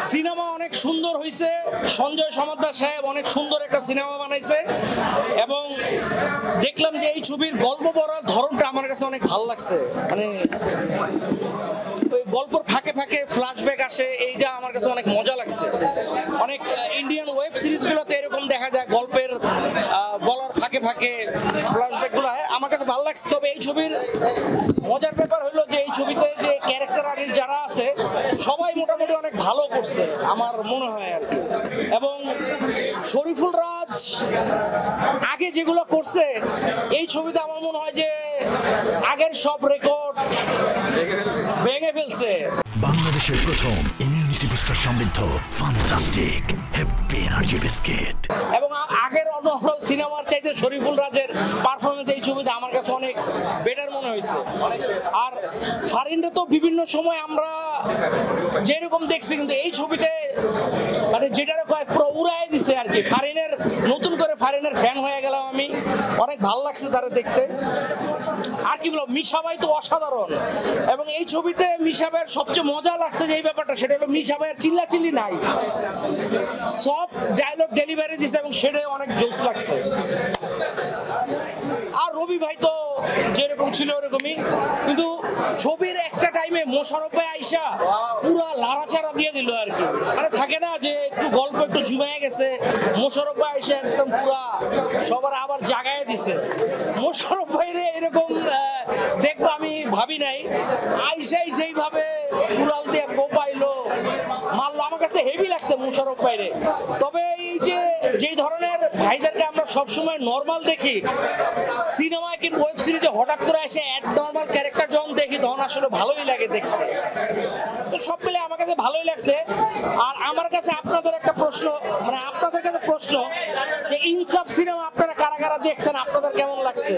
Cinema অনেক সুন্দর হয়েছে। সঞ্জয় সমাদ্দার সাহেব অনেক সুন্দর একটা সিনেমা বানাইছে এবং দেখলাম যে এই ছবির গল্প বলার ধরনটা আমার কাছে অনেক ভালো লাগছে। মানে গল্পের ফাঁকে ফাঁকে ফ্ল্যাশব্যাক আসে, এইটা আমার কাছে অনেক মজা লাগছে। অনেক ইন্ডিয়ান ওয়েব সিরিজগুলোতে এরকম দেখা যায়, গল্পের বলার ফাঁকে ফাঁকে ফ্ল্যাশব্যাকগুলো আমার কাছে ভালো লাগছে। তবে এই ছবির মজার ব্যাপার হলো যে এই ছবিতে যে ক্যারেক্টার আর্টিস্ট যারা আছে সবাই মোটামুটি অনেক ভালো করছে আমার মনে হয় আর কি। এবং শরীফুল রাজ আগে যেগুলো করছে এই ছবিতে আমার মনে হয় যে আগের সব রেকর্ড ভেঙে ফেলছে। বাংলাদেশের প্রথম ইমিউনিটি বুস্টার সমৃদ্ধ ফ্যান্টাস্টিক হ্যাপি এনার্জি বিস্কিট। এবং আগের অন্য সিনেমার চাইতে শরীফুল রাজের পারফরমেন্স এই ছবিতে আমার কাছে অনেক বেটার মনে হয়েছে। আর ফারিনরে তো বিভিন্ন সময় আমরা যেরকম দেখছি, কিন্তু এই ছবিতে মানে যেটার পুরো উড়াই দিছে আর কি। ফারিনের নতুন করে ফারিনের ফ্যান হয়ে গেলাম আমি, অনেক ভালো লাগছে তারা দেখতে। আর কি বলবো, মিশা ভাই তো অসাধারণ। এবং এই ছবিতে মিশা ভাইয়ের সবচেয়ে মজা লাগছে যে এই ব্যাপারটা, সেটা হলো মিশা ভাইয়ের চিল্লাচিল্লি নাই, সফট ডায়লগ ডেলিভারি দিছে এবং সেটাই অনেক জোশ লাগছে। আর রবি ভাই তো যেরকম ছিল ওরকমই, কিন্তু ছবির একটা টাইমে মোশাররফ ভাই আইসা পুরা লাড়াচাড়া দিয়ে দিল আর কি। মানে থাকে না যে একটু গল্প একটু ঝুমায় গেছে, মোশাররফ ভাই আইসা একদম পুরা সবার আবার জাগায় দিছে। মোশাররফ ভাইরে এরকম দেখবো আমি ভাবি নাই। আইসাই যেইভাবে উড়াল দিয়ে কোপাইলো মারলো, আমার কাছে হেভি লাগছে মোশাররফ ভাইরে। তবে এই যে যেই ধরনের ভাইদেরকে আমরা সবসময় নর্মাল দেখি সিনেমায় কিংবা ওয়েব সিরিজে, হঠাৎ করে এসে নর্মাল ক্যারেক্টার যখন দেখি তখন আসলে ভালোই লাগে দেখতে। তো সব মিলে আমার কাছে ভালোই লাগছে। আর আমার কাছে আপনাদের একটা প্রশ্ন, মানে আপনাদের কাছে প্রশ্ন যে ইনসাফ সিনেমা আপনারা কারা কারা দেখছেন, আপনাদের কেমন লাগছে?